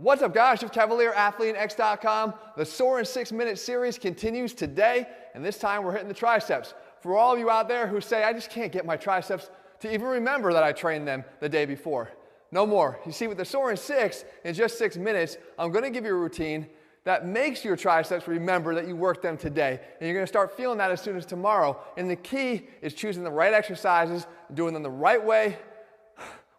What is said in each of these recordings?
What's up, guys? Jeff Cavalier, AthleanX.com. The Soar in 6 Minute series continues today, and this time we're hitting the triceps. For all of you out there who say, I just can't get my triceps to even remember that I trained them the day before. No more. You see, with the Soar in 6, in just 6 minutes, I'm going to give you a routine that makes your triceps remember that you worked them today. And you're going to start feeling that as soon as tomorrow. And the key is choosing the right exercises, doing them the right way,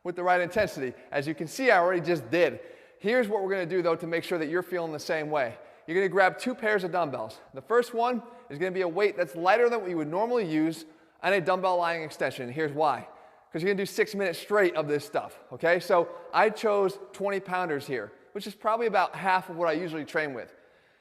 with the right intensity. As you can see, I already just did. Here's what we're going to do, though, to make sure that you're feeling the same way. You're going to grab 2 pairs of dumbbells. The first one is going to be a weight that's lighter than what you would normally use on a dumbbell lying extension. Here's why. Because you're going to do 6 minutes straight of this stuff, okay? So I chose 20-pounders here, which is probably about half of what I usually train with.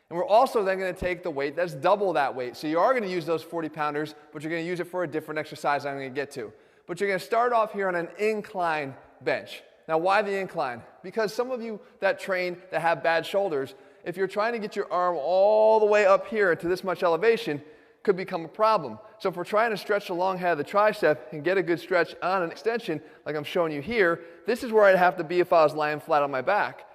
And we're also then going to take the weight that's double that weight. So you are going to use those 40-pounders, but you're going to use it for a different exercise I'm going to get to. But you're going to start off here on an incline bench. Now, why the incline? Because some of you that train that have bad shoulders, if you're trying to get your arm all the way up here to this much elevation, could become a problem. So if we're trying to stretch the long head of the tricep and get a good stretch on an extension, like I'm showing you here, this is where I'd have to be if I was lying flat on my back.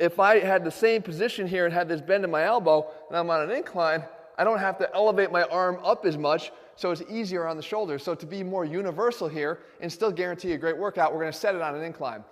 If I had the same position here and had this bend in my elbow and I'm on an incline, I don't have to elevate my arm up as much, so it's easier on the shoulders. So to be more universal here and still guarantee a great workout, we're going to set it on an incline.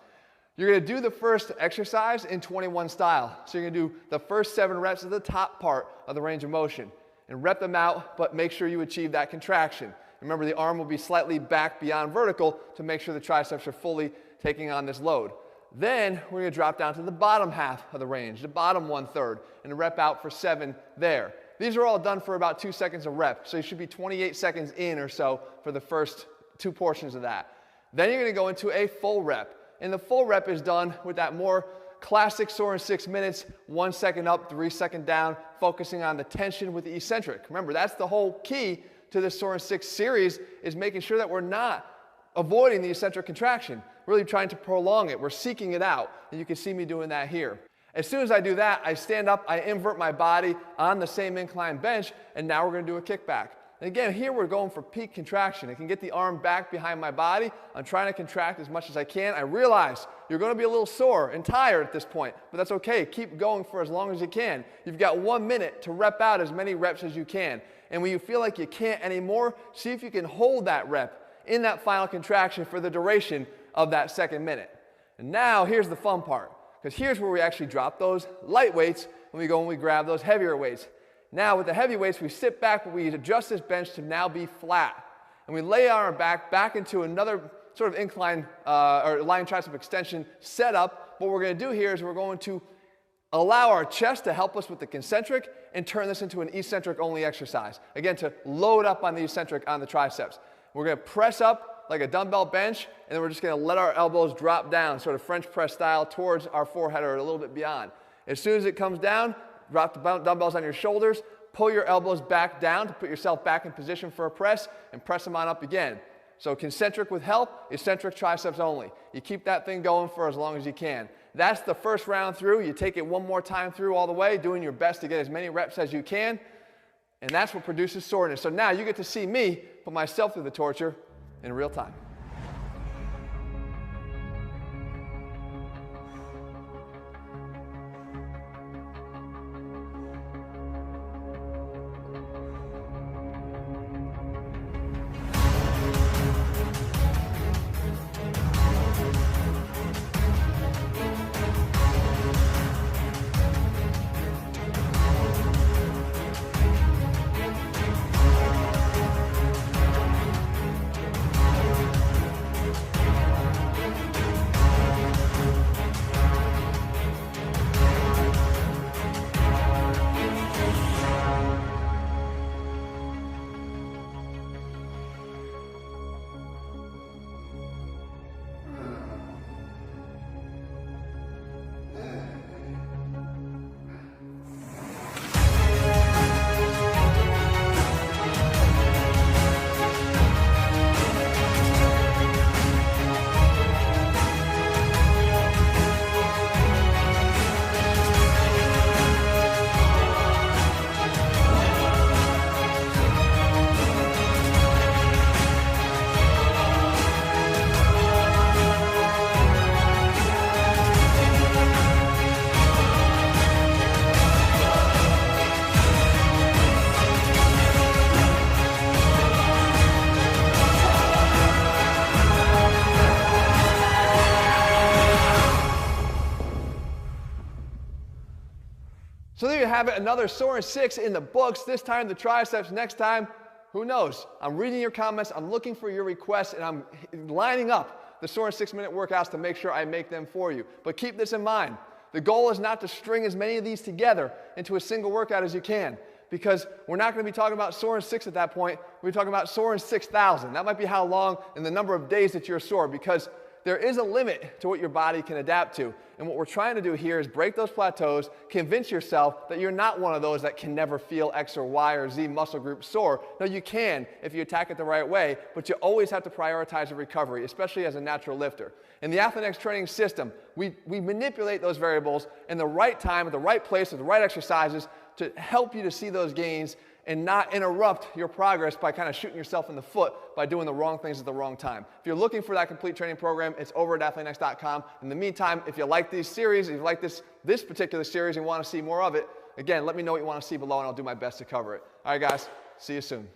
You're going to do the first exercise in 21 style. So you're going to do the first 7 reps at the top part of the range of motion and rep them out, but make sure you achieve that contraction. Remember, the arm will be slightly back beyond vertical to make sure the triceps are fully taking on this load. Then we're going to drop down to the bottom half of the range, the bottom 1/3, and rep out for 7 there. These are all done for about 2 seconds a rep, so you should be 28 seconds in or so for the first 2 portions of that. Then you're going to go into a full rep, and the full rep is done with that more classic Soar in 6 minutes, 1 second up, 3 seconds down, focusing on the tension with the eccentric. Remember, that's the whole key to this Soar in 6 series, is making sure that we're not avoiding the eccentric contraction, really trying to prolong it. We're seeking it out, and you can see me doing that here. As soon as I do that, I stand up, I invert my body on the same incline bench, and now we're going to do a kickback. And again, here we're going for peak contraction. I can get the arm back behind my body. I'm trying to contract as much as I can. I realize you're going to be a little sore and tired at this point, but that's okay. Keep going for as long as you can. You've got 1 minute to rep out as many reps as you can. And when you feel like you can't anymore, see if you can hold that rep in that final contraction for the duration of that 2nd minute. And now here's the fun part. Because here's where we actually drop those light weights when we go and we grab those heavier weights. Now with the heavy weights, we sit back, but we adjust this bench to now be flat. And we lay our back into another sort of incline or lying tricep extension setup. What we're going to do here is we're going to allow our chest to help us with the concentric and turn this into an eccentric only exercise. Again, to load up on the eccentric on the triceps. We're going to press up like a dumbbell bench, and then we're just going to let our elbows drop down, sort of French press style, towards our forehead or a little bit beyond. As soon as it comes down, drop the dumbbells on your shoulders, pull your elbows back down to put yourself back in position for a press, and press them on up again. So concentric with help, eccentric triceps only. You keep that thing going for as long as you can. That's the first round through. You take it 1 more time through all the way, doing your best to get as many reps as you can, and that's what produces soreness. So now you get to see me put myself through the torture in real time. So there you have it, another Soaring 6 in the books. This time the triceps, next time, who knows? I'm reading your comments, I'm looking for your requests, and I'm lining up the Soaring 6-minute workouts to make sure I make them for you. But keep this in mind. The goal is not to string as many of these together into a single workout as you can, because we're not going to be talking about Soaring 6 at that point. We're talking about Soaring 6,000. That might be how long and the number of days that you're sore, because there is a limit to what your body can adapt to. And what we're trying to do here is break those plateaus, convince yourself that you're not one of those that can never feel X or Y or Z muscle group sore. No, you can if you attack it the right way, but you always have to prioritize your recovery, especially as a natural lifter. In the Athlean-X training system, we manipulate those variables in the right time, at the right place, with the right exercises to help you to see those gains and not interrupt your progress by kind of shooting yourself in the foot by doing the wrong things at the wrong time. If you're looking for that complete training program, it's over at athleanx.com. In the meantime, if you like these series, if you like this particular series and want to see more of it, again, let me know what you want to see below and I'll do my best to cover it. All right, guys, see you soon.